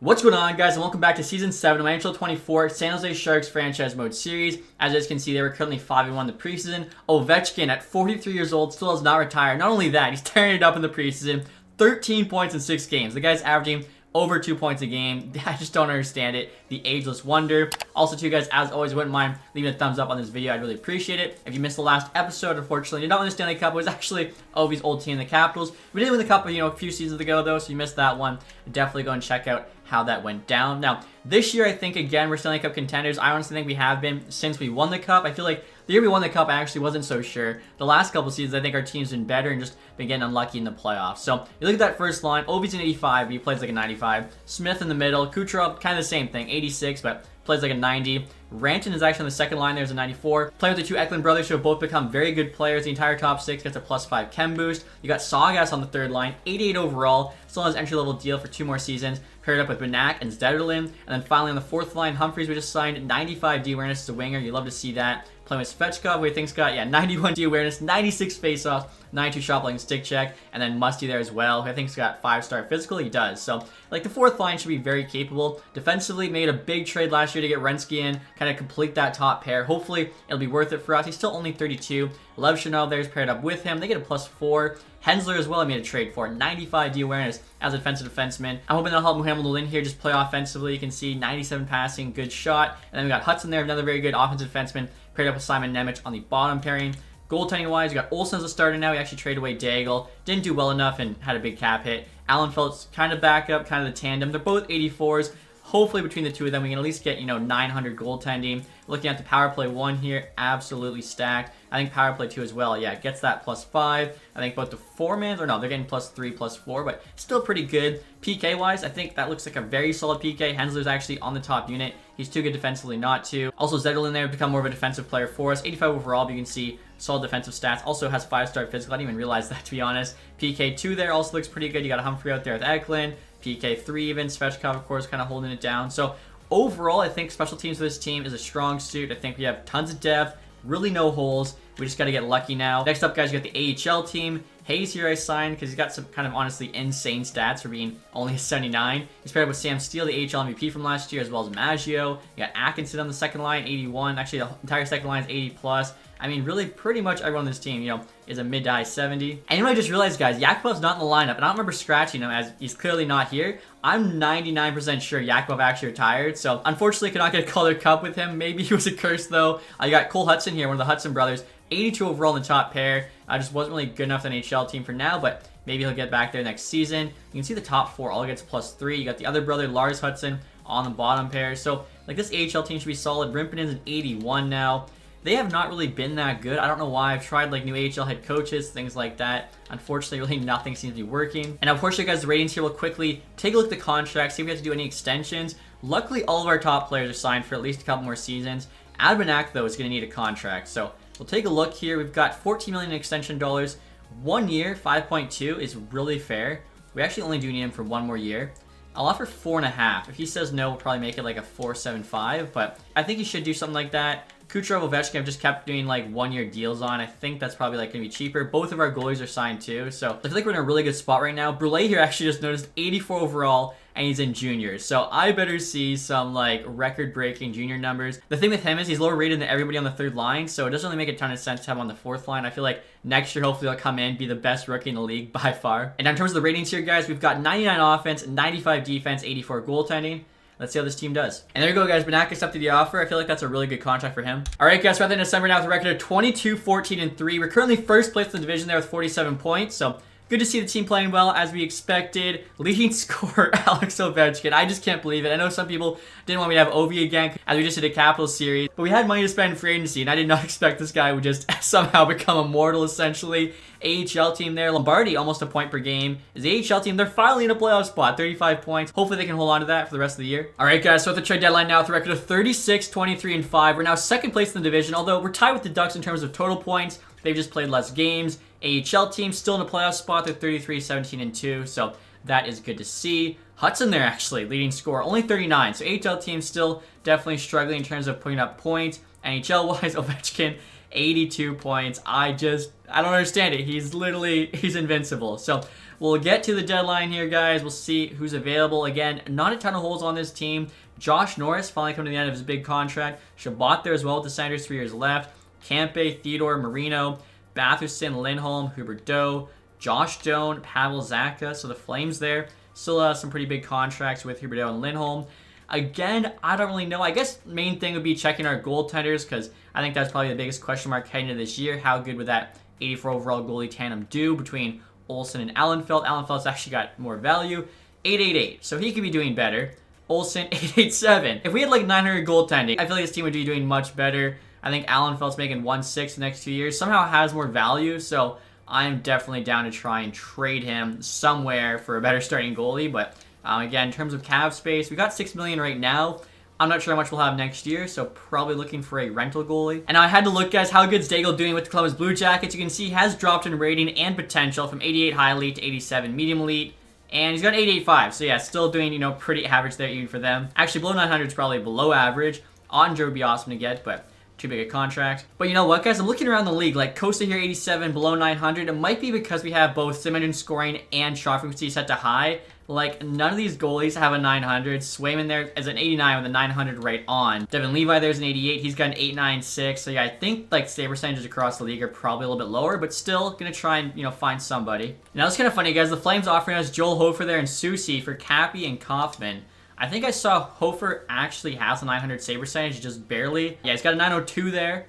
What's going on, guys, and welcome back to Season 7 of my NHL 24 San Jose Sharks Franchise Mode Series. As you guys can see, they were currently 5-1 in the preseason. Ovechkin, at 43 years old, still has not retired. Not only that, he's tearing it up in the preseason. 13 points in 6 games. The guy's averaging over 2 points a game. I just don't understand it. The ageless wonder. Also, too, guys, as always, wouldn't mind leaving a thumbs up on this video. I'd really appreciate it. If you missed the last episode, unfortunately, did not win the Stanley Cup. It was actually Ovi's old team, the Capitals. We did win the Cup, a few seasons ago, though, so you missed that one. Definitely go and check out how that went down. Now, this year, I think, again, we're Stanley Cup contenders. I honestly think we have been since we won the Cup. I feel like the year we won the Cup, I actually wasn't so sure. The last couple seasons, I think our team's been better and just been getting unlucky in the playoffs. So, you look at that first line. Ovi's an 85, but he plays like a 95. Smith in the middle. Kucherov, kind of the same thing, 86, but plays like a 90. Ranton is actually on the second line. There's a 94. Playing with the two Eklund brothers who have both become very good players. The entire top 6 gets a +5 chem boost. You got Saugas on the third line, 88 overall. Still has entry-level deal for 2 more seasons. Paired up with Banak and Zetterlund. And then finally on the fourth line, Humphries, we just signed 95 D awareness as a winger. You love to see that. Playing with Svechkov, who I think's got, 91 D awareness, 96 faceoffs, 92 shot blocking stick check, and then Musty there as well, who I think's got 5-star physical. He does. So, like, the fourth line should be very capable. Defensively, made a big trade last year to get Renski in, kind of complete that top pair. Hopefully, it'll be worth it for us. He's still only 32. Lev Chanel there's paired up with him. They get a +4. Hensler as well I made a trade for. 95 D awareness as a defensive defenseman. I'm hoping that'll help Muhammad in here just play offensively. You can see 97 passing, good shot. And then we got Hudson there, another very good offensive defenseman, paired up with Simon Nemec on the bottom pairing. Goaltending wise, you got Olsen as a starter now. He actually traded away Daigle. Didn't do well enough and had a big cap hit. Allen Feltz kind of backup, kind of the tandem. They're both 84s. Hopefully between the two of them, we can at least get, 900 goaltending. Looking at the power play 1 here, absolutely stacked. I think power play 2 as well. Yeah, it gets that +5. I think both the foremans, or no, they're getting +3, +4, but still pretty good. PK-wise, I think that looks like a very solid PK. Hensler's actually on the top unit. He's too good defensively not to. Also, Zetterlund there become more of a defensive player for us. 85 overall, but you can see solid defensive stats. Also has 5-star physical. I didn't even realize that, to be honest. PK2 there also looks pretty good. You got a Humphrey out there with Eklund. PK3 even. Svechkov, of course, kind of holding it down. So, overall, I think special teams for this team is a strong suit. I think we have tons of depth, really no holes. We just got to get lucky now. Next up, guys, you got the AHL team. Hayes here I signed because he's got some kind of honestly insane stats for being only a 79. He's paired up with Sam Steele, the AHL MVP from last year, as well as Maggio. You got Atkinson on the second line, 81. Actually, the entire second line is 80+. I mean, really, pretty much everyone on this team, is a mid to high 70. And I just realized, guys, Yakupov's not in the lineup, and I don't remember scratching him as he's clearly not here. I'm 99% sure Yakupov actually retired, so unfortunately could not get a Calder Cup with him. Maybe he was a curse, though. I got Cole Hudson here, one of the Hudson brothers, 82 overall in the top pair. I just wasn't really good enough for an NHL team for now, but maybe he'll get back there next season. You can see the top 4 all gets +3. You got the other brother, Lars Hudson, on the bottom pair. So, like, this AHL team should be solid. Rimpanen's an 81 now. They have not really been that good. I don't know why. I've tried like new AHL head coaches, things like that. Unfortunately, really nothing seems to be working. And unfortunately, guys, the ratings here will quickly take a look at the contracts, see if we have to do any extensions. Luckily, all of our top players are signed for at least a couple more seasons. Adbanak, though, is going to need a contract. So we'll take a look here. We've got $14 million in extension dollars. 1 year, 5.2 is really fair. We actually only do need him for 1 more year. I'll offer 4.5. If he says no, we'll probably make it like a 4.75, but I think he should do something like that. Kucherov, Ovechkin have just kept doing like 1-year deals on. I think that's probably like going to be cheaper. Both of our goalies are signed too, so I feel like we're in a really good spot right now. Brule here actually just noticed 84 overall, and he's in juniors, so I better see some like record-breaking junior numbers. The thing with him is he's lower rated than everybody on the third line, so it doesn't really make a ton of sense to have him on the fourth line. I feel like next year hopefully he'll come in, be the best rookie in the league by far. And in terms of the ratings here, guys, we've got 99 offense, 95 defense, 84 goaltending. Let's see how this team does. And there you go, guys. Banak accepted the offer. I feel like that's a really good contract for him. All right, guys. We're at the end of December now with a record of 22, 14, and 3. We're currently first place in the division there with 47 points. So good to see the team playing well as we expected. Leading scorer, Alex Ovechkin. I just can't believe it. I know some people didn't want me to have Ovi again as we just did a Capitals series. But we had money to spend in free agency, and I did not expect this guy would just somehow become immortal, essentially. AHL team there. Lombardi, almost a point per game. Is the AHL team. They're finally in a playoff spot. 35 points. Hopefully they can hold on to that for the rest of the year. All right, guys. So at the trade deadline now with a record of 36, 23, and 5. We're now second place in the division, although we're tied with the Ducks in terms of total points. They've just played less games. AHL team still in a playoff spot. They're 33, 17, and 2. So that is good to see. Hudson there, actually, leading scorer. Only 39. So AHL team still definitely struggling in terms of putting up points. NHL-wise, Ovechkin, 82 points. I don't understand it. He's invincible. So we'll get to the deadline here, guys. We'll see who's available. Again, not a ton of holes on this team. Josh Norris finally coming to the end of his big contract. Shabbat there as well with the Senators, 3 years left. Campe, Theodore, Marino, Batherson, Lindholm, Huberdeau, Josh Doan, Pavel Zacha. So the Flames there still some pretty big contracts with Huberdeau and Lindholm. Again, I don't really know. I guess main thing would be checking our goaltenders, because I think that's probably the biggest question mark heading into this year. How good would that 84 overall goalie tandem do between Olsen and Allenfelt? Allenfelt's actually got more value. 888, so he could be doing better. Olsen, 887. If we had like 900 goaltending, I feel like this team would be doing much better. I think Allenfelt's making 1.6 the next 2 years. Somehow has more value, so I'm definitely down to try and trade him somewhere for a better starting goalie. But again, in terms of cap space, we got $6 million right now. I'm not sure how much we'll have next year, so probably looking for a rental goalie. And now I had to look, guys, how good's Daigle doing with the Columbus Blue Jackets. You can see he has dropped in rating and potential from 88 high elite to 87 medium elite. And he's got an 885, so yeah, still doing, you know, pretty average there even for them. Actually, below 900 is probably below average. Andre would be awesome to get, but too big a contract. But you know what, guys? I'm looking around the league. Like, Costa here, 87, below 900. It might be because we have both sim engine scoring and shot frequency set to high. Like, none of these goalies have a 900. Swayman there is an 89 with a 900 right on. Devin Levi there's an 88. He's got an 896. So yeah, I think like save percentages across the league are probably a little bit lower, but still gonna try and, you know, find somebody. Now it's kind of funny, guys. The Flames offering us Joel Hofer there and Susie for Cappy and Kaufman. I think I saw Hofer actually has a 900 save percentage, just barely. Yeah, he's got a 902 there.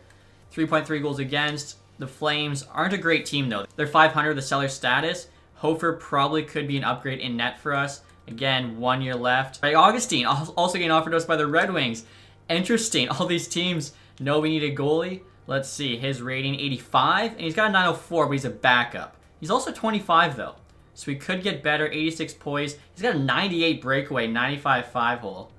3.3 goals against. The Flames aren't a great team though. They're 500 the seller status. Hofer probably could be an upgrade in net for us. Again, 1 year left. Right, Augustine, also getting offered to us by the Red Wings. Interesting. All these teams know we need a goalie. Let's see. His rating, 85. And he's got a 904, but he's a backup. He's also 25, though. So we could get better. 86 poise. He's got a 98 breakaway, 95 5-hole.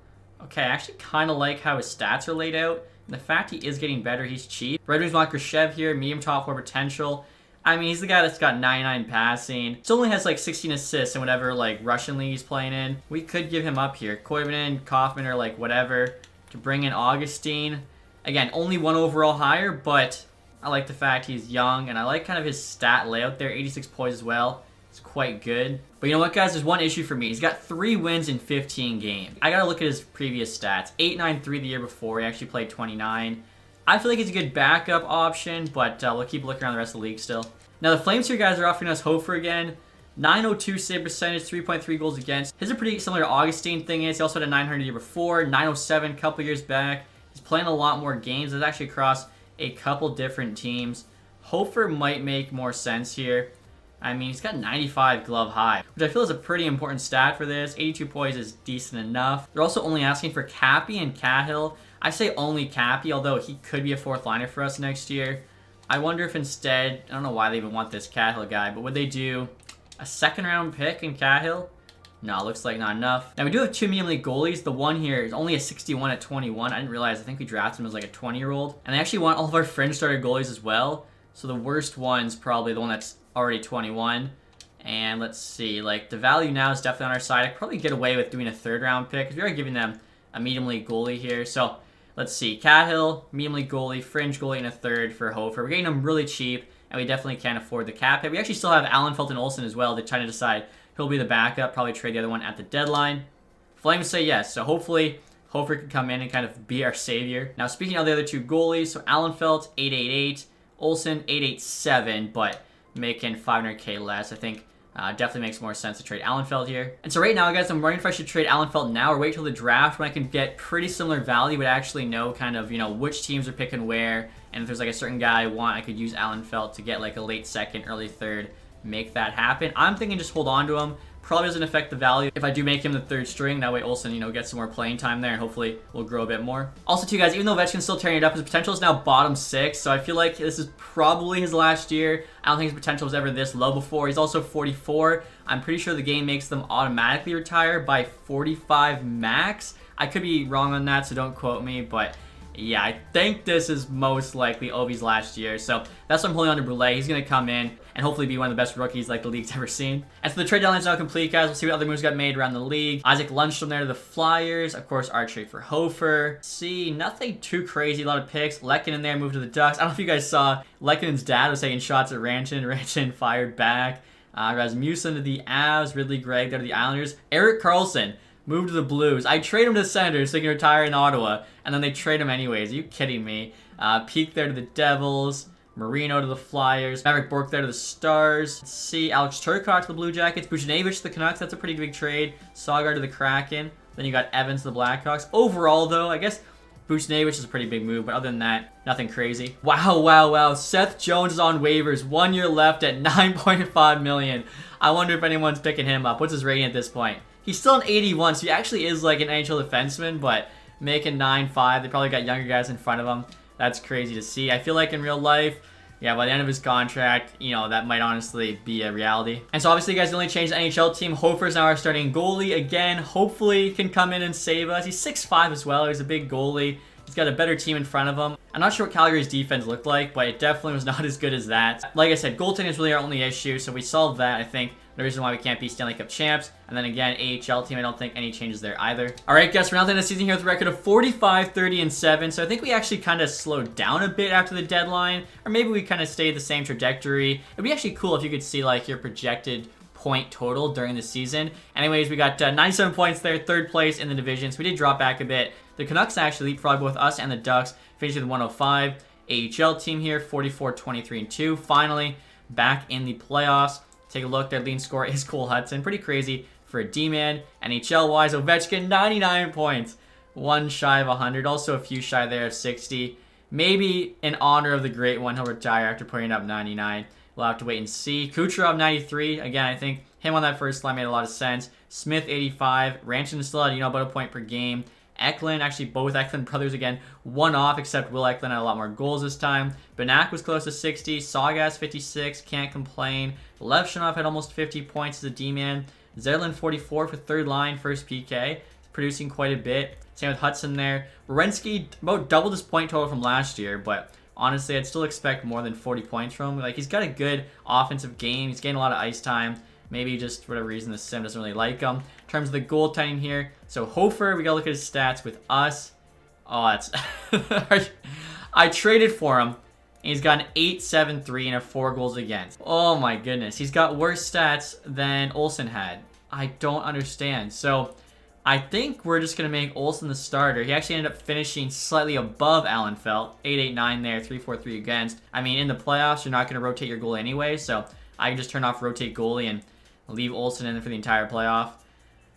Okay, I actually kind of like how his stats are laid out. And the fact he is getting better, he's cheap. Red Wings want Khrushchev here. Medium top 4 potential. I mean, he's the guy that's got 99 passing. Still only has like 16 assists in whatever like Russian league he's playing in. We could give him up here. Koivunen, Kaufman, or like whatever to bring in Augustine. Again, only 1 overall higher, but I like the fact he's young, and I like kind of his stat layout there. 86 poise as well. It's quite good. But you know what, guys? There's one issue for me. He's got 3 wins in 15 games. I gotta look at his previous stats. 8-9-3 the year before. He actually played 29. I feel like he's a good backup option, but we'll keep looking around the rest of the league still. Now, the Flames here, guys, are offering us Hofer again. 902 save percentage, 3.3 goals against. His are pretty similar to Augustine thing is. He also had a 900 the year before, 907 a couple years back. He's playing a lot more games. It's actually across a couple different teams. Hofer might make more sense here. I mean, he's got 95 glove high, which I feel is a pretty important stat for this. 82 poise is decent enough. They're also only asking for Cappy and Cahill. I say only Cappy, although he could be a 4th liner for us next year. I wonder if instead, I don't know why they even want this Cahill guy, but would they do a 2nd round pick in Cahill? No, looks like not enough. Now, we do have 2 medium league goalies. The one here is only a 61 at 21. I didn't realize. I think we drafted him as like a 20-year-old. And they actually want all of our fringe starter goalies as well. So the worst one's probably the one that's already 21. And let's see, like the value now is definitely on our side. I could probably get away with doing a 3rd round pick because we are giving them a medium league goalie here. So let's see, Cahill, medium league goalie, fringe goalie, and a 3rd for Hofer. We're getting them really cheap, and we definitely can't afford the cap hit. We actually still have Allenfelt and Olsen as well. They're trying to decide who'll be the backup, probably trade the other one at the deadline. Flames say yes, so hopefully Hofer can come in and kind of be our savior. Now, speaking of the other 2 goalies, so Allenfelt, 888, Olsen, 887, but making 500K less. I think definitely makes more sense to trade Allenfelt here. And so right now, guys, I'm wondering if I should trade Allenfelt now or wait till the draft when I can get pretty similar value, but actually know kind of, you know, which teams are picking where. And if there's like a certain guy I want, I could use Allenfelt to get like a late 2nd, early 3rd, make that happen. I'm thinking just hold on to him. Probably doesn't affect the value if I do make him the 3rd string. That way Olsen, you know, gets some more playing time there and hopefully will grow a bit more. Also, too, guys, even though Ovechkin's still tearing it up, his potential is now bottom 6. So I feel like this is probably his last year. I don't think his potential was ever this low before. He's also 44. I'm pretty sure the game makes them automatically retire by 45 max. I could be wrong on that, so don't quote me, but yeah, I think this is most likely Ovi's last year. So that's why I'm holding on to Brule. He's going to come in and hopefully be one of the best rookies like the league's ever seen. And so the trade deadline is now complete, guys. We'll see what other moves got made around the league. Isaac Lundstrom there to the Flyers. Of course, our trade for Hofer. See, nothing too crazy. A lot of picks. Lehkonen there moved to the Ducks. I don't know if you guys saw Lekkonen's dad was taking shots at Ranchin. Ranchin fired back. Rasmussen to the Avs. Ridley Gregg there to the Islanders. Erik Karlsson moved to the Blues. I trade him to the Senators so he can retire in Ottawa, and then they trade him anyways. Are you kidding me? Peak there to the Devils. Marino to the Flyers. Maverick Bourque there to the Stars. Let's see. Alex Turcotte to the Blue Jackets. Buchnevich to the Canucks. That's a pretty big trade. Saugaard to the Kraken. Then you got Evans to the Blackhawks. Overall, though, I guess Buchnevich is a pretty big move, but other than that, nothing crazy. Wow. Seth Jones is on waivers. 1 year left at $9.5 million. I wonder if anyone's picking him up. What's his rating at this point? He's still an 81, so he actually is like an NHL defenseman, but making 9.5. They probably got younger guys in front of him. That's crazy to see. I feel like in real life, yeah, by the end of his contract, you know, that might honestly be a reality. And so obviously, guys, the only change the NHL team. Hofer's now our starting goalie again. Hopefully, he can come in and save us. He's 6'5" as well. He's a big goalie. He's got a better team in front of him. I'm not sure what Calgary's defense looked like, but it definitely was not as good as that. Like I said, goaltending is really our only issue, so we solved that, I think. The reason why we can't be Stanley Cup champs. And then again, AHL team, I don't think any changes there either. All right, guys, we're now at the end of the season here with a record of 45, 30, and 7. So I think we actually kind of slowed down a bit after the deadline, or maybe we kind of stayed the same trajectory. It'd be actually cool if you could see like your projected point total during the season. Anyways, we got 97 points there, third place in the division. So we did drop back a bit. The Canucks actually leapfrogged both us and the Ducks, finished with 105. AHL team here, 44, 23, and 2. Finally, back in the playoffs. Take a look. Their leading scorer is Cole Hudson. Pretty crazy for a D-man. NHL-wise, Ovechkin, 99 points. One shy of 100. Also a few shy there of 60. Maybe in honor of the great one, he'll retire after putting up 99. We'll have to wait and see. Kucherov, 93. Again, I think him on that first line made a lot of sense. Smith, 85. Ranson still had, about a point per game. Eklund, actually both Eklund brothers again, one off, except Will Eklund had a lot more goals this time. Banak was close to 60. Saugas, 56. Can't complain. Levshunov had almost 50 points as a D-man. Zerlin, 44 for third line, first PK. Producing quite a bit. Same with Hudson there. Werenski, about doubled his point total from last year, but honestly, I'd still expect more than 40 points from him. Like, he's got a good offensive game. He's getting a lot of ice time. Maybe just for whatever reason the sim doesn't really like him. In terms of the goaltending here, so Hofer, we gotta look at his stats with us. Oh, that's... I traded for him, and he's got an 8.73 and a 4 goals against. Oh my goodness, he's got worse stats than Olsen had. I don't understand. So I think we're just gonna make Olsen the starter. He actually ended up finishing slightly above Allenfelt, 8.89 there, 3.43 against. I mean, in the playoffs, you're not gonna rotate your goalie anyway, so I can just turn off rotate goalie and leave Olsen in for the entire playoff.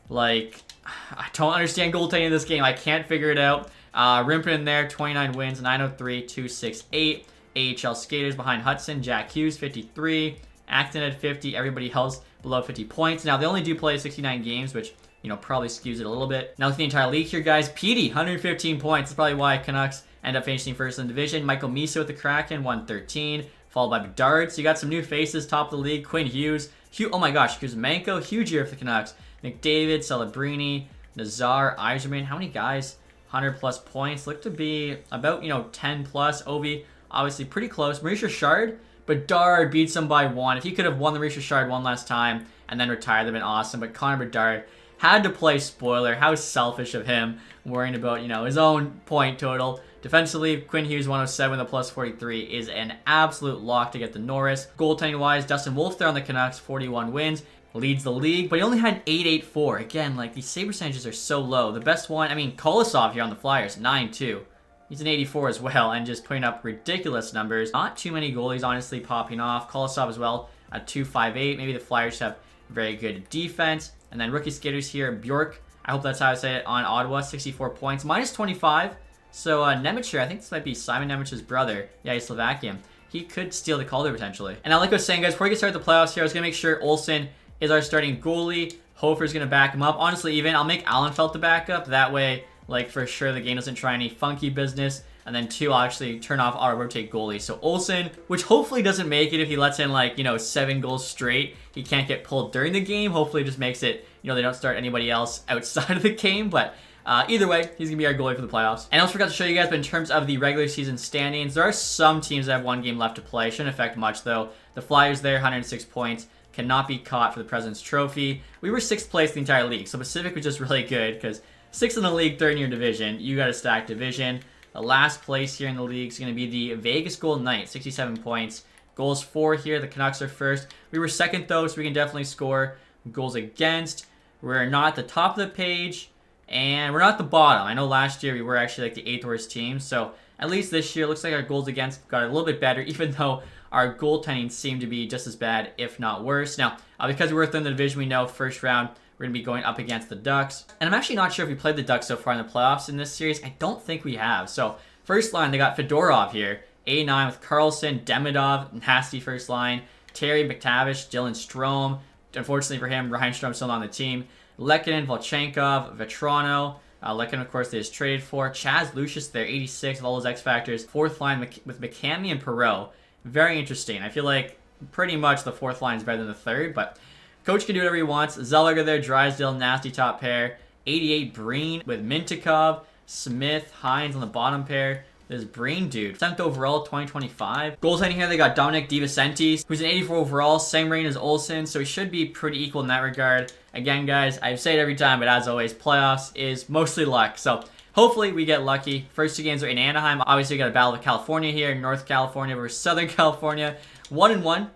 Like, I don't understand goaltending in this game. I can't figure it out. Rimpin in there, 29 wins, 903, 268. AHL skaters behind Hudson. Jack Hughes, 53. Acton at 50. Everybody else below 50 points. Now, they only do play 69 games, which, probably skews it a little bit. Now, with the entire league here, guys, Petey, 115 points. That's probably why Canucks end up finishing first in the division. Michael Misa with the Kraken, 113. Followed by Bedard. So you got some new faces, top of the league. Quinn Hughes. Oh my gosh, Kuzmenko, huge year for the Canucks. McDavid, Celebrini, Nazar, Yzerman. How many guys? 100 plus points. Look to be about, 10 plus. Ovi, obviously pretty close. Maurice Richard, Bedard beats him by 1. If he could have won the Maurice Richard one last time and then retired, that'd been awesome. But Connor Bedard had to play spoiler. How selfish of him, worrying about, his own point total. Defensively, Quinn Hughes, 107 with a plus 43 is an absolute lock to get the Norris. Goaltending-wise, Dustin Wolf there on the Canucks, 41 wins. Leads the league, but he only had 884. Again, like, these save percentages are so low. The best one, Kolosov here on the Flyers, 9-2. He's an 84 as well, and just putting up ridiculous numbers. Not too many goalies, honestly, popping off. Kolosov as well, at 258. Maybe the Flyers have very good defense. And then rookie skaters here, Bjork. I hope that's how I say it, on Ottawa, 64 points. Minus 25. So Nemec here, I think this might be Simon Nemec's brother. Yeah, he's Slovakian. He could steal the Calder potentially. And now, like I was saying, guys, before we get started the playoffs here, I was going to make sure Olsen is our starting goalie. Hofer's going to back him up. Honestly, even I'll make Allenfelt the backup. That way, like, for sure the game doesn't try any funky business. And then 2, I'll actually turn off our rotate goalie. So Olsen, which hopefully doesn't make it if he lets in, like, 7 goals straight. He can't get pulled during the game. Hopefully it just makes it, they don't start anybody else outside of the game. But either way, he's going to be our goalie for the playoffs. And I also forgot to show you guys, but in terms of the regular season standings, there are some teams that have 1 game left to play. Shouldn't affect much, though. The Flyers there, 106 points. Cannot be caught for the President's Trophy. We were 6th place in the entire league, so Pacific was just really good because 6th in the league, 3rd in your division. You got a stacked division. The last place here in the league is going to be the Vegas Golden Knights, 67 points. Goals for here. The Canucks are first. We were second, though, so we can definitely score goals against. We're not at the top of the page, and we're not at the bottom. I know last year we were actually like the 8th worst team, so at least this year, looks like our goals against got a little bit better, even though our goaltending seemed to be just as bad, if not worse. Now, because we're within the division, we know first round, we're going to be going up against the Ducks. And I'm actually not sure if we played the Ducks so far in the playoffs in this series. I don't think we have. So, first line, they got Fedorov here. A9 with Carlson, Demidov, nasty first line. Terry, McTavish, Dylan Strome. Unfortunately for him, Ryan Strome's still not on the team. Lekkonen, Volchenkov, Vetrano. Lekkonen, of course, they just traded for. Chaz Lucius there, 86 with all those X factors. Fourth line with McCamey and Perreault. Very interesting. I feel like pretty much the fourth line is better than the third, but coach can do whatever he wants. Zellweger there, Drysdale, nasty top pair. 88 Breen with Mintikov, Smith, Hines on the bottom pair. This Breen dude, 7th overall, 2025. Goaltending here, they got Dominic DiVincentis, who's an 84 overall, same rating as Olsen, so he should be pretty equal in that regard. Again, guys, I say it every time, but as always, playoffs is mostly luck. So hopefully we get lucky. First 2 games are in Anaheim. Obviously, we got a battle with California here, North California versus Southern California. 1-1,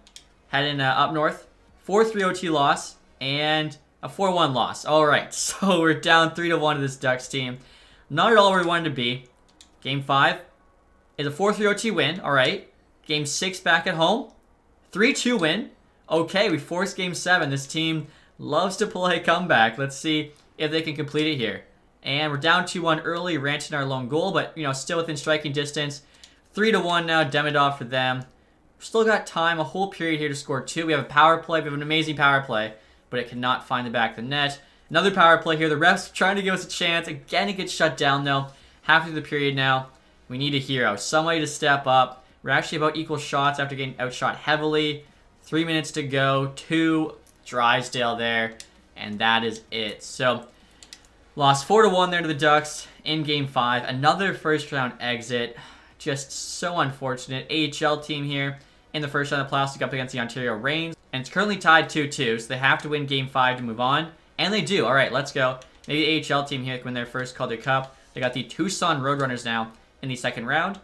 heading up north. 4-3 OT loss, and a 4-1 loss. All right, so we're down 3-1 to this Ducks team. Not at all where we wanted to be. Game 5 is a 4-3 OT win. All right. Game 6 back at home. 3-2 win. Okay, we forced Game 7. This team loves to play a comeback. Let's see if they can complete it here. And we're down 2-1 early. Ranching our lone goal, but, still within striking distance. 3-1 now. Demidov for them. Still got time, a whole period here to score 2. We have a power play. We have an amazing power play, but it cannot find the back of the net. Another power play here. The refs trying to give us a chance. Again, it gets shut down, though. Half through the period now. We need a hero. Somebody to step up. We're actually about equal shots after getting outshot heavily. 3 minutes to go. 2 Drysdale there. And that is it. So, lost 4-1 there to the Ducks in Game 5. Another first round exit. Just so unfortunate. AHL team here in the first round of the playoffs to go up against the Ontario Reigns. And it's currently tied 2-2. So they have to win Game 5 to move on. And they do. Alright, let's go. Maybe the AHL team here can win their first Calder Cup. They got the Tucson Roadrunners now in the second round,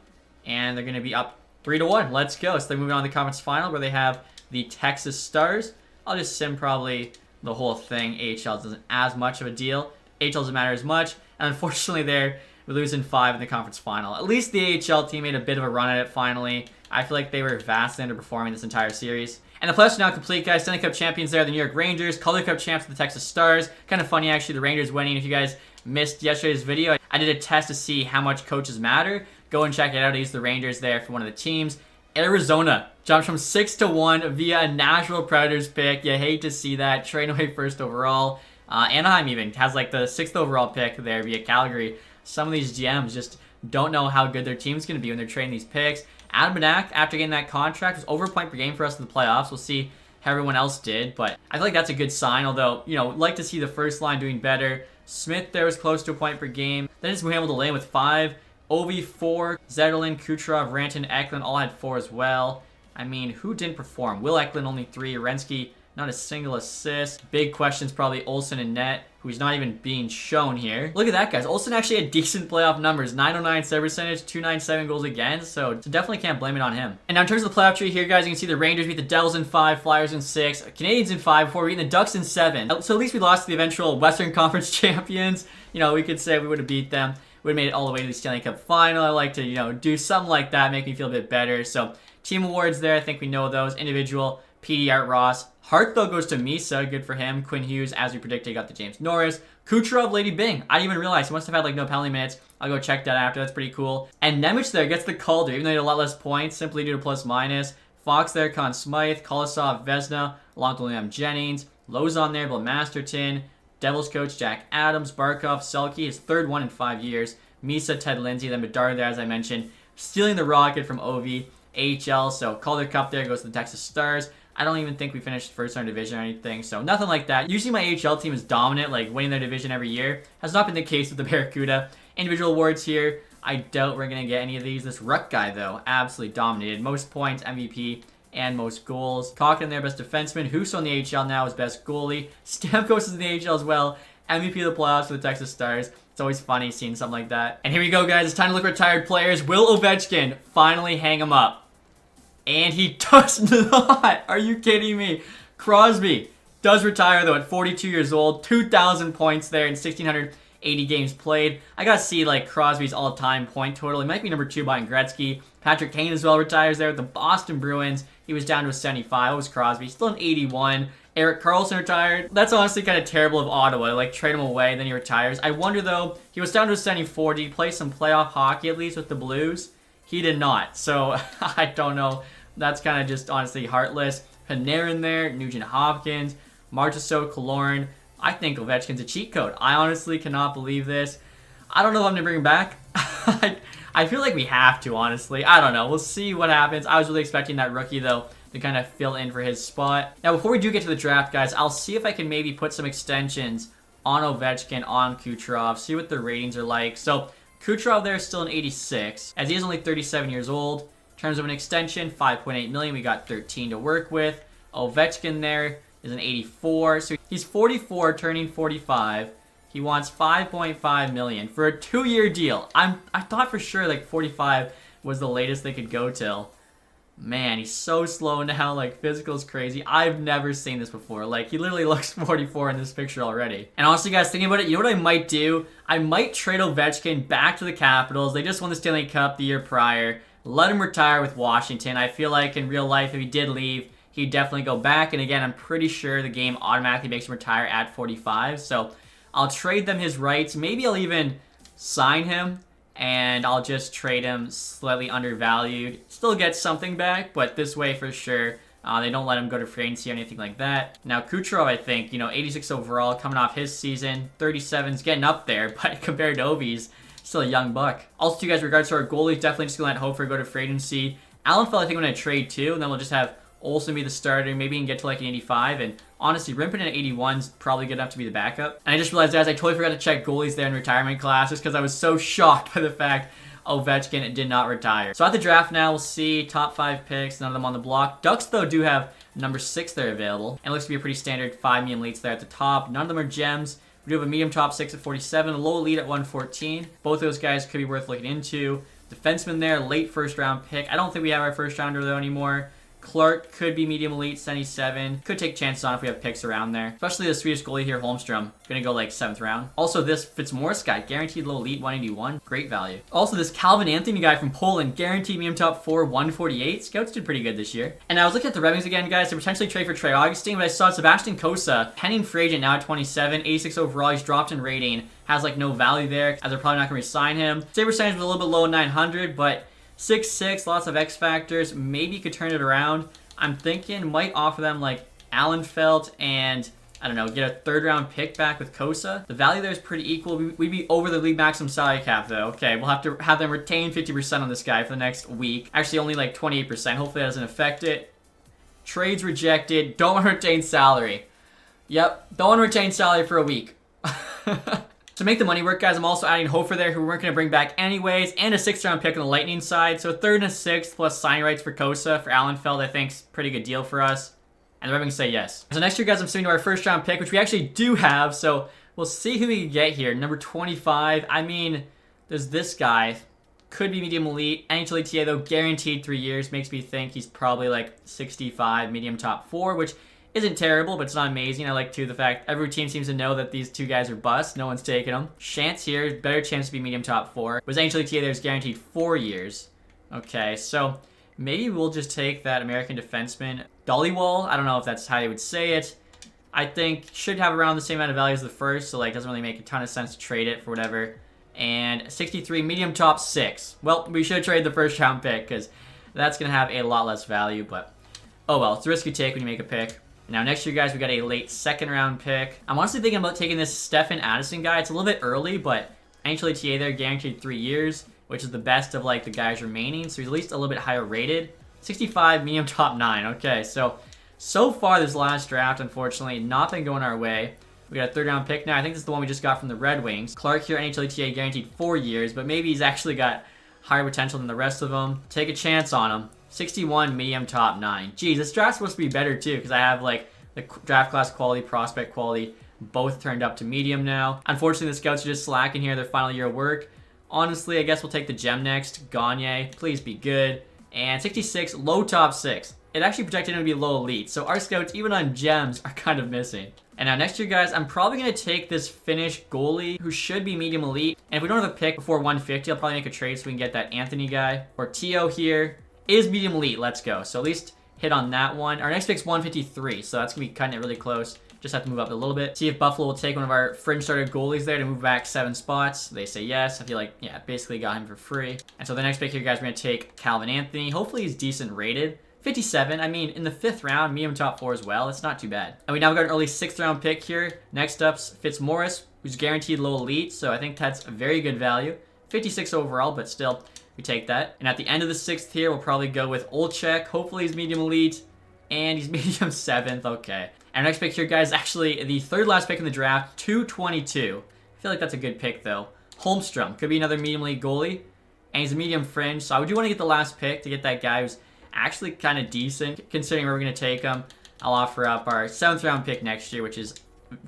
and they're going to be up 3-1. Let's go. So they're moving on to the conference final where they have the Texas Stars. I'll just sim probably the whole thing. AHL isn't as much of a deal. AHL doesn't matter as much, and unfortunately we're losing 5 in the conference final. At least the AHL team made a bit of a run at it finally. I feel like they were vastly underperforming this entire series. And the playoffs are now complete, guys. Stanley Cup champions there, the New York Rangers. Calder Cup champs, the Texas Stars. Kind of funny, actually, the Rangers winning. If you guys missed yesterday's video, I did a test to see how much coaches matter. Go and check it out. I used the Rangers there for one of the teams. Arizona jumps from 6-1 via a Nashville Predators pick. You hate to see that. Trading away first overall. Anaheim even has like the 6th overall pick there via Calgary. Some of these GMs just don't know how good their team's going to be when they're trading these picks. Adam Benak, after getting that contract, was over a point per game for us in the playoffs. We'll see how everyone else did, but I feel like that's a good sign, although, like to see the first line doing better. Smith there was close to a point per game. Then it's Hamilton Lane with 5. Ovi 4. Zetterlund, Kucherov, Ranton, Eklund all had 4 as well. I mean, who didn't perform? Will Eklund only 3. Renski, not a single assist. Big questions probably Olsen and net, who's not even being shown here. Look at that, guys. Olsen actually had decent playoff numbers. 909 save percentage, 297 goals against, so definitely can't blame it on him. And now in terms of the playoff tree here, guys, you can see the Rangers beat the Devils in 5, Flyers in 6, Canadians in 5 before beating the Ducks in 7. So at least we lost to the eventual Western Conference champions. We could say we would have beat them. We would have made it all the way to the Stanley Cup final. I like to, do something like that, make me feel a bit better. So team awards there, I think we know those. Individual, PD Art Ross. Hart, though, goes to Misa. Good for him. Quinn Hughes, as we predicted, got the James Norris. Kucherov, Lady Bing. I didn't even realize. He must have had, no penalty minutes. I'll go check that after. That's pretty cool. And Nemec there gets the Calder, even though he had a lot less points, simply due to plus-minus. Fox there, Conn Smythe. Kolosov, Vesna. Along with Liam Jennings. Lozon there, Bill Masterton. Devils coach, Jack Adams. Barkov, Selke, his 3rd one in 5 years. Misa, Ted Lindsay. Then Bedard there, as I mentioned. Stealing the Rocket from Ovi. AHL, so Calder Cup there goes to the Texas Stars. I don't even think we finished first in our division or anything, so nothing like that. Usually my AHL team is dominant, winning their division every year. Has not been the case with the Barracuda. Individual awards here, I doubt we're going to get any of these. This Ruck guy, though, absolutely dominated. Most points, MVP, and most goals. Talking there, best defenseman. Husso in the AHL now is best goalie. Stamkos is in the AHL as well. MVP of the playoffs for the Texas Stars. It's always funny seeing something like that. And here we go, guys. It's time to look at retired players. Will Ovechkin finally hang him up. And he does not. Are you kidding me? Crosby does retire, though, at 42 years old. 2,000 points there in 1,680 games played. I got to see, like, Crosby's all-time point total. He might be number 2 behind Gretzky. Patrick Kane as well retires there with the Boston Bruins. He was down to a 75. It was Crosby. Still an 81. Erik Karlsson retired. That's honestly kind of terrible of Ottawa. Like, trade him away, then he retires. I wonder, though, he was down to a 74. Did he play some playoff hockey, at least, with the Blues? He did not. So, I don't know. That's kind of just, honestly, heartless. Panarin there. Nugent Hopkins. Marchessault, Killorn. I think Ovechkin's a cheat code. I honestly cannot believe this. I don't know if I'm going to bring him back. I feel like we have to, honestly. I don't know. We'll see what happens. I was really expecting that rookie, though, to kind of fill in for his spot. Now, before we do get to the draft, guys, I'll see if I can maybe put some extensions on Ovechkin, on Kucherov, see what the ratings are like. So, Kucherov there is still an 86, as he is only 37 years old. In terms of an extension, $5.8 million. We got 13 to work with. Ovechkin there is an 84. So, he's 44, turning 45. He wants $5.5 million for a 2-year deal. I thought for sure like 45 was the latest they could go till. Man, he's so slow now. Like, physical is crazy. I've never seen this before. Like, he literally looks 44 in this picture already. And honestly, guys, thinking about it, you know what I might do? I might trade Ovechkin back to the Capitals. They just won the Stanley Cup the year prior. Let him retire with Washington. I feel like in real life, if he did leave, he'd definitely go back. And again, I'm pretty sure the game automatically makes him retire at 45. So I'll trade them his rights. Maybe I'll even sign him, and I'll just trade him slightly undervalued. Still get something back, but this way for sure. They don't let him go to free agency or anything like that. Now, Kucherov, I think, 86 overall, coming off his season. 37's getting up there, but compared to Ovi's, still a young buck. Also, to you guys, in regards to our goalies, definitely just going to let Hofer go to free agency. Allenfeld, I think I'm going to trade too, and then we'll just have Olsen be the starter. Maybe he can get to like an 85. And honestly, Rimpin at 81 is probably good enough to be the backup. And I just realized, guys, I totally forgot to check goalies there in retirement class just because I was so shocked by the fact Ovechkin did not retire. So at the draft now, we'll see top 5 picks, none of them on the block. Ducks, though, do have number 6 there available. And it looks to be a pretty standard 5 medium elites there at the top. None of them are gems. We do have a medium top 6 at 47, a low elite at 114. Both those guys could be worth looking into. Defenseman there, late first round pick. I don't think we have our first rounder, though, anymore. Clark could be medium elite, 77. Could take chances on if we have picks around there. Especially the Swedish goalie here, Holmstrom. Gonna go like 7th round. Also, this Fitzmaurice guy, guaranteed low elite, 181. Great value. Also, this Calvin Anthony guy from Poland, guaranteed medium top 4, 148. Scouts did pretty good this year. And I was looking at the revenues again, guys, to potentially trade for Trey Augustine, but I saw Sebastian Cossa, pending free agent now at 27, 86 overall. He's dropped in rating. Has like no value there, as they're probably not gonna re-sign him. Save percentage was a little bit low at 900, but 6'6", lots of X factors. Maybe could turn it around. I'm thinking might offer them like Allenfeld and, I don't know, get a 3rd round pick back with Cossa. The value there is pretty equal. We'd be over the league maximum salary cap though. Okay, we'll have to have them retain 50% on this guy for the next week. Actually, only like 28%. Hopefully that doesn't affect it. Trades rejected. Don't want to retain salary. Yep, don't want to retain salary for a week. To make the money work, guys, I'm also adding Hofer there, who we weren't going to bring back anyways, and a 6th round pick on the Lightning side. So a 3rd and a 6th plus signing rights for Cossa. For Allenfeld, I think is a pretty good deal for us. And they're going to say yes. So next year, guys, I'm sitting to our 1st round pick, which we actually do have. So we'll see who we can get here. Number 25. I mean, there's this guy. Could be medium elite. NHL ETA, though, guaranteed 3 years. Makes me think he's probably like 65, medium top 4, which isn't terrible, but it's not amazing. I like, too, the fact every team seems to know that these 2 guys are bust. No one's taking them. Chance here, better chance to be medium top 4. Was NHL ETA, there's guaranteed 4 years. Okay, so maybe we'll just take that American defenseman. Dollywall, I don't know if that's how they would say it. I think should have around the same amount of value as the first, so like doesn't really make a ton of sense to trade it for whatever. And 63, medium top 6. Well, we should trade the 1st round pick because that's going to have a lot less value, but oh well, it's a risk you take when you make a pick. Now, next year, guys, we got a late 2nd round pick. I'm honestly thinking about taking this Stefan Addison guy. It's a little bit early, but NHL ETA there, guaranteed 3 years, which is the best of, like, the guys remaining. So he's at least a little bit higher rated. 65, medium top 9. Okay, so far this last draft, unfortunately, not been going our way. We got a 3rd round pick now. I think this is the one we just got from the Red Wings. Clark here, NHL ETA, guaranteed 4 years, but maybe he's actually got higher potential than the rest of them. Take a chance on him. 61, medium top 9. Geez, this draft's supposed to be better too, because I have like the draft class quality, prospect quality, both turned up to medium now. Unfortunately, the scouts are just slacking here, their final year of work. Honestly, I guess we'll take the gem next. Gagne, please be good. And 66, low top 6. It actually projected him to be low elite, so our scouts, even on gems, are kind of missing. And now next year, guys, I'm probably going to take this Finnish goalie who should be medium elite. And if we don't have a pick before 150, I'll probably make a trade so we can get that Anthony guy. Or Tio here is medium elite. Let's go. So at least hit on that one. Our next pick's 153, so that's going to be cutting it really close. Just have to move up a little bit. See if Buffalo will take one of our fringe starter goalies there to move back 7 spots. They say yes. I feel like, yeah, basically got him for free. And so the next pick here, guys, we're going to take Calvin Anthony. Hopefully he's decent rated. 57, I mean, in the 5th round, medium top 4 as well. It's not too bad. And we now got an early 6th round pick here. Next up's Fitzmaurice, who's guaranteed low elite, so I think that's a very good value. 56 overall, but still, we take that. And at the end of the 6th here, we'll probably go with Olczek. Hopefully he's medium elite, and he's medium 7th, okay. And our next pick here, guys, actually the 3rd last pick in the draft, 222. I feel like that's a good pick, though. Holmstrom, could be another medium elite goalie, and he's a medium fringe, so I do want to get the last pick to get that guy who's actually kind of decent considering where we're going to take him. I'll offer up our 7th round pick next year, which is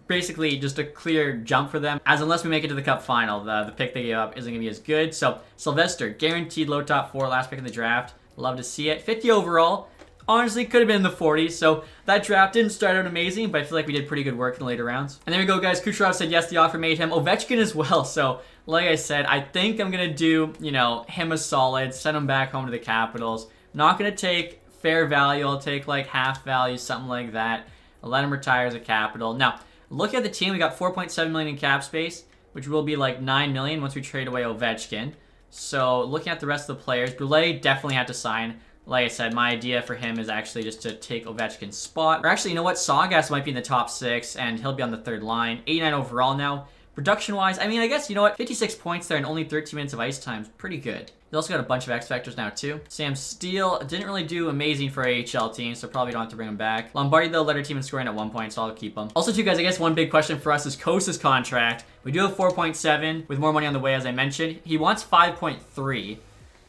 basically just a clear jump for them, as unless we make it to the cup final, the pick they gave up isn't going to be as good. So Sylvester, guaranteed low top 4, last pick in the draft. Love to see it. 50 overall. Honestly, could have been in the 40s, so that draft didn't start out amazing, but I feel like we did pretty good work in the later rounds. And there we go, guys. Kucherov said yes, the offer made him. Ovechkin as well, so like I said, I think I'm going to do, you know, him a solid, send him back home to the Capitals. Not going to take fair value. I'll take like half value, something like that. I'll let him retire as a Capital. Now, look at the team. We got 4.7 million in cap space, which will be like 9 million once we trade away Ovechkin. So looking at the rest of the players, Brule definitely had to sign. Like I said, my idea for him is actually just to take Ovechkin's spot. Or actually, you know what? Saugas might be in the top 6, and he'll be on the 3rd line. 89 overall now. Production-wise, I mean, I guess, you know what? 56 points there and only 13 minutes of ice time is pretty good. He's also got a bunch of X Factors now, too. Sam Steele didn't really do amazing for AHL team, so probably don't have to bring him back. Lombardi, though, led our team in scoring at 1 point, so I'll keep him. Also, too, guys, I guess one big question for us is Kosa's contract. We do have 4.7 with more money on the way, as I mentioned. He wants 5.3.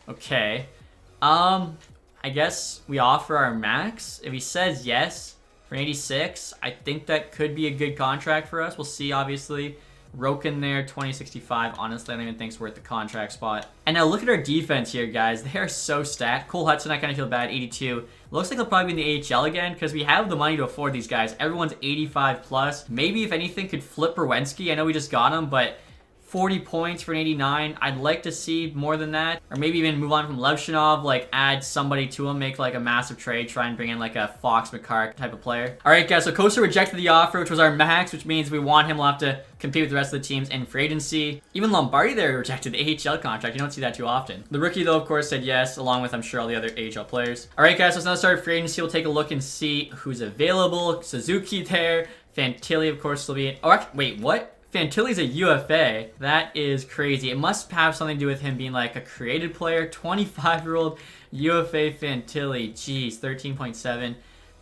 Okay. I guess we offer our max. If he says yes for an 86, I think that could be a good contract for us. We'll see, obviously. Roken there, 2065. Honestly, I don't even think it's worth the contract spot. And now look at our defense here, guys. They are so stacked. Cole Hudson, I kind of feel bad, 82. Looks like he'll probably be in the AHL again because we have the money to afford these guys. Everyone's 85 plus. Maybe, if anything, could flip Berwensky. I know we just got him, but 40 points for an 89. I'd like to see more than that. Or maybe even move on from Levshinov, like add somebody to him, make like a massive trade, try and bring in like a Fox McCark type of player. All right, guys, so Kosa rejected the offer, which was our max, which means we want him. We'll have to compete with the rest of the teams in free agency. Even Lombardi there rejected the AHL contract. You don't see that too often. The rookie, though, of course, said yes, along with, I'm sure, all the other AHL players. All right, guys, so it's now the start of free agency. We'll take a look and see who's available. Suzuki there. Fantilli, of course, will be in. Oh, actually, wait, what? Fantilli's a UFA. That is crazy. It must have something to do with him being like a created player. 25-year-old UFA Fantilli. Jeez, 13.7.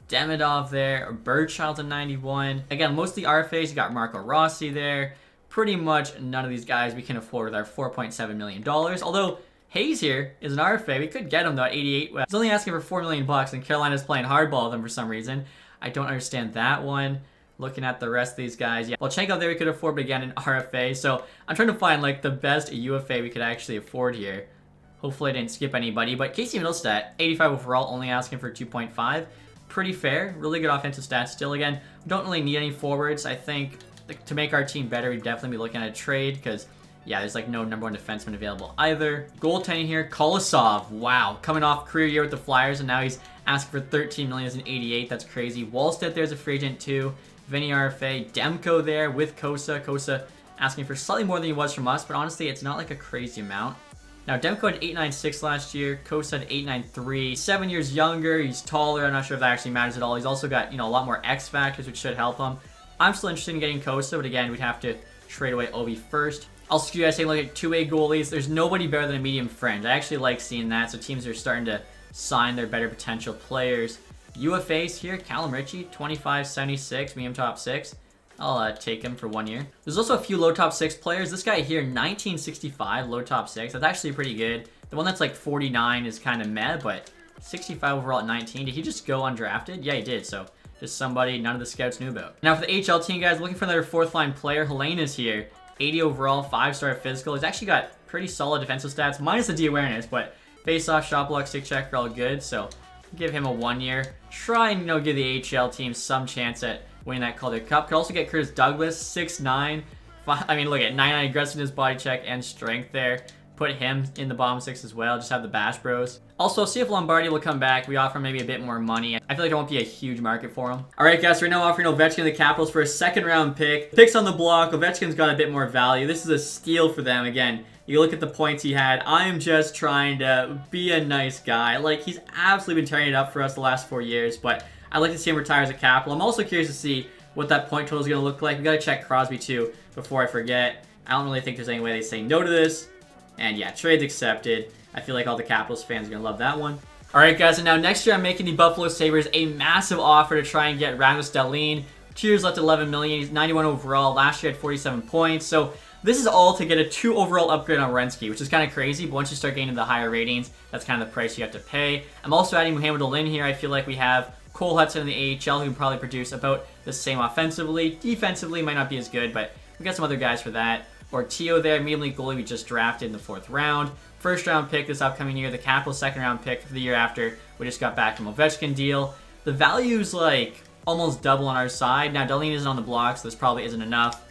Demidov there. Birdchild's a 91. Again, mostly RFAs. You got Marco Rossi there. Pretty much none of these guys we can afford with our $4.7 million. Although Hayes here is an RFA. We could get him though at 88. He's only asking for $4 million, and Carolina's playing hardball with him for some reason. I don't understand that one. Looking at the rest of these guys, yeah. Well, Chenkov there we could afford, but again, an RFA. So I'm trying to find like the best UFA we could actually afford here. Hopefully I didn't skip anybody, but Casey Middlestat, 85 overall, only asking for 2.5. Pretty fair. Really good offensive stats still. Again, we don't really need any forwards. I think to make our team better, we'd definitely be looking at a trade because, yeah, there's like no #1 defenseman available either. Goaltending here, Kolosov. Wow, coming off career year with the Flyers, and now he's asking for 13 million as an 88. That's crazy. Wallstedt there's a free agent too. Vinny RFA, Demko there with Kosa. Kosa asking for slightly more than he was from us, but honestly, it's not like a crazy amount. Now, Demko had 896 last year. Kosa had 893. 7 years younger. He's taller. I'm not sure if that actually matters at all. He's also got, you know, a lot more X factors, which should help him. I'm still interested in getting Kosa, but again, we'd have to trade away Obi first. Also, you guys take a look at two-way goalies. There's nobody better than a medium fringe. I actually like seeing that, so teams are starting to sign their better potential players. UFAs here, Callum Ritchie, 25.76, medium top 6. I'll take him for 1 year. There's also a few low top 6 players. This guy here, 1965, low top 6. That's actually pretty good. The one that's like 49 is kind of meh, but 65 overall at 19. Did he just go undrafted? Yeah, he did, so just somebody none of the scouts knew about. Now for the HL team, guys, looking for another 4th line player. Helene is here, 80 overall, 5-star physical. He's actually got pretty solid defensive stats, minus the D awareness, but Face-off, shot block, stick check are all good, so give him a 1 year. Try and, give the AHL team some chance at winning that Calder Cup. Could also get Curtis Douglas, 6'9". I mean, look at 99 aggressiveness, body check, and strength there. Put him in the bottom 6 as well. Just have the Bash Bros. Also, see if Lombardi will come back. We offer maybe a bit more money. I feel like there won't be a huge market for him. All right, guys, we're now offering Ovechkin to the Capitals for a second-round pick. Picks on the block. Ovechkin's got a bit more value. This is a steal for them. Again, you look at the points he had. I am just trying to be a nice guy. Like, he's absolutely been tearing it up for us the last 4 years, but I'd like to see him retire as a Capital. I'm also curious to see what that point total is going to look like. We got to check Crosby, too, before I forget. I don't really think there's any way they say no to this. And yeah, trade's accepted. I feel like all the Capitals fans are going to love that one. Alright guys, and now next year I'm making the Buffalo Sabres a massive offer to try and get Rasmus Dahlin. 2 years left at $11 million. He's 91 overall. Last year had 47 points. So this is all to get a 2 overall upgrade on Werenski, which is kind of crazy. But once you start getting the higher ratings, that's kind of the price you have to pay. I'm also adding Muhammad Dahlin here. I feel like we have Cole Hudson in the AHL who can probably produce about the same offensively. Defensively might not be as good, but we got some other guys for that. Ortio there, medium league goalie we just drafted in the 4th round. First round pick this upcoming year. The Capitals' second round pick for the year after. We just got back from Ovechkin deal. The value's like almost double on our side. Now Dahlin isn't on the block, so this probably isn't enough.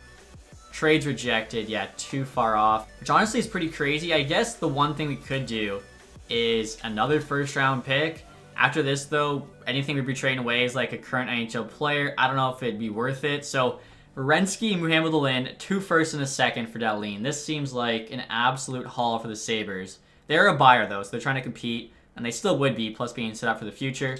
Trades rejected. Yeah, too far off. Which honestly is pretty crazy. I guess the one thing we could do is another first round pick. After this though, anything we'd be trading away is like a current NHL player. I don't know if it'd be worth it. So Werenski and Muhammad Dahlin, 2 firsts and a second for Dahlin. This seems like an absolute haul for the Sabres. They're a buyer, though, so they're trying to compete, and they still would be, plus being set up for the future.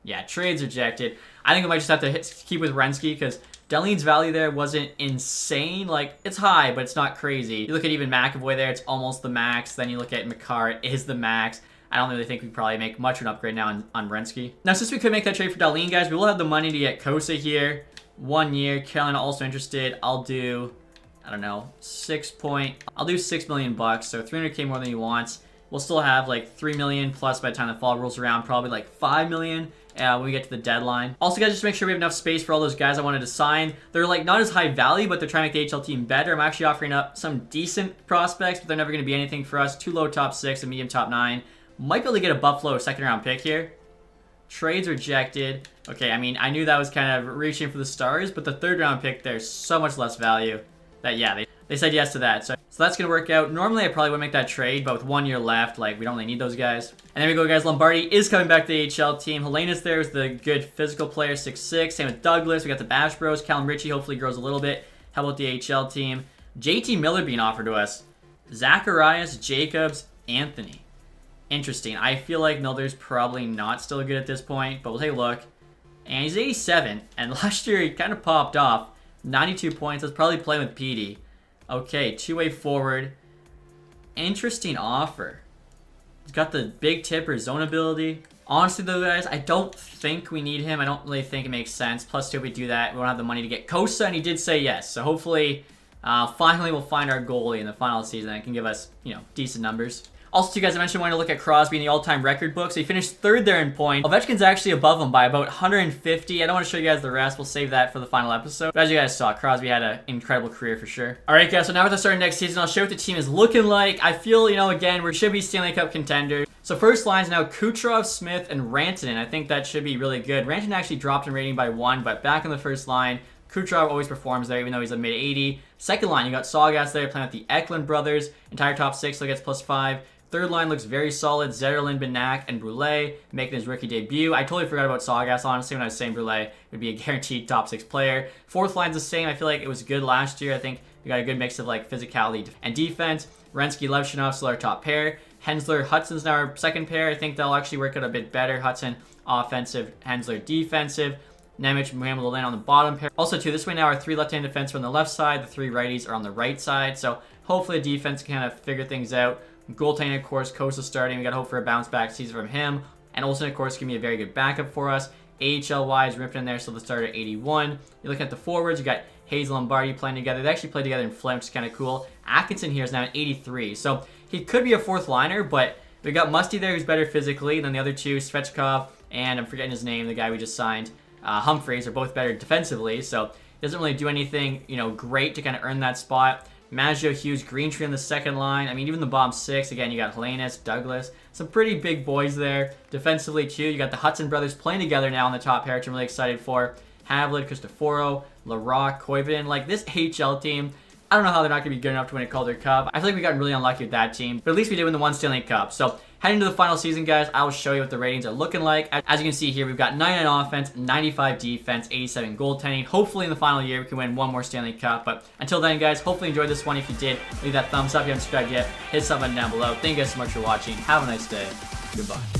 Yeah, trades rejected. I think I might just have to keep with Werenski, because Dahlin's value there wasn't insane. Like, it's high, but it's not crazy. You look at even McAvoy there, it's almost the max. Then you look at Makar, it is the max. I don't really think we probably make much of an upgrade now on Werenski. Now, since we could make that trade for Dahlin, guys, we will have the money to get Kosa here. 1 year. Carolina also interested. I'll do, I don't know, I'll do $6 million bucks, so 300K more than he wants. We'll still have like 3 million plus by the time the fall rolls around, probably like 5 million when we get to the deadline. Also, guys, just make sure we have enough space for all those guys I wanted to sign. They're like not as high value, but they're trying to make the HL team better. I'm actually offering up some decent prospects, but they're never going to be anything for us. 2 low top 6, a medium top 9. Might be able to get a Buffalo second round pick here. Trades rejected. Okay, I mean, I knew that was kind of reaching for the stars, but the 3rd round pick, there's so much less value that, yeah, they said yes to that. So that's going to work out. Normally, I probably would make that trade, but with 1 year left, like, we don't really need those guys. And there we go, guys. Lombardi is coming back to the AHL team. Helena's there is the good physical player, 6'6". Same with Douglas. We got the Bash Bros. Callum Ritchie hopefully grows a little bit. How about the AHL team? JT Miller being offered to us. Zacharias, Jacobs, Anthony. Interesting. I feel like Miller's probably not still good at this point, but we'll take a look. And he's 87, and last year he kind of popped off. 92 points. Let's probably play with PD. Okay, 2-way forward. Interesting offer. He's got the big tipper zone ability. Honestly, though, guys, I don't think we need him. I don't really think it makes sense. Plus, if we do that, we won't have the money to get Kosa, and he did say yes. So hopefully, finally, we'll find our goalie in the final season that can give us, decent numbers. Also, too, guys, I mentioned wanting to look at Crosby in the all-time record book. So he finished 3rd there in points. Ovechkin's actually above him by about 150. I don't want to show you guys the rest. We'll save that for the final episode. But as you guys saw, Crosby had an incredible career for sure. All right, guys, so now with the start of next season, I'll show you what the team is looking like. I feel, again, we should be Stanley Cup contenders. So first line's now Kucherov, Smith, and Rantanen. I think that should be really good. Rantanen actually dropped in rating by 1, but back in the first line, Kucherov always performs there, even though he's a mid-80. Second line, you got Saugas there playing with the Eklund brothers. Entire top 6 still gets +5. Third line looks very solid. Zetterlund, Benak, and Brule making his rookie debut. I totally forgot about Saugas, honestly, when I was saying Brule would be a guaranteed top 6 player. Fourth line's the same. I feel like it was good last year. I think we got a good mix of like physicality and defense. Werenski, Levshinov still our top pair. Hensler, Hudson's now our second pair. I think they'll actually work out a bit better. Hudson, offensive. Hensler, defensive. Nemec, Muhammad Dahlin on the bottom pair. Also, too, this way now our 3 left-handed defensemen on the left side. The 3 righties are on the right side. So hopefully the defense can kind of figure things out. Goaltending, of course, Kosa starting. We got to hope for a bounce back season from him. And Olsen, of course, can be a very good backup for us. AHL-wise, ripped in there, so the starter 81. You look at the forwards, you got Hayes, Lombardi playing together. They actually play together in Flint, which is kind of cool. Atkinson here is now at 83. So he could be a 4th liner, but we got Musty there, who's better physically than the other 2, Svechkov, and I'm forgetting his name, the guy we just signed, Humphreys, are both better defensively. So he doesn't really do anything, great to kind of earn that spot. Maggio, Hughes, Greentree on the second line. I mean, even the bottom 6, again, you got Helenius, Douglas. Some pretty big boys there. Defensively, too, you got the Hudson brothers playing together now on the top pair, which I'm really excited for. Havlid, Cristoforo, Larocque, Koivunen. Like, this HL team, I don't know how they're not going to be good enough to win a Calder Cup. I feel like we got really unlucky with that team, but at least we did win the one Stanley Cup. So, heading to the final season, guys, I will show you what the ratings are looking like. As you can see here, we've got 99 offense, 95 defense, 87 goaltending. Hopefully, in the final year, we can win one more Stanley Cup. But until then, guys, hopefully you enjoyed this one. If you did, leave that thumbs up. If you haven't subscribed yet, hit something down below. Thank you guys so much for watching. Have a nice day. Goodbye.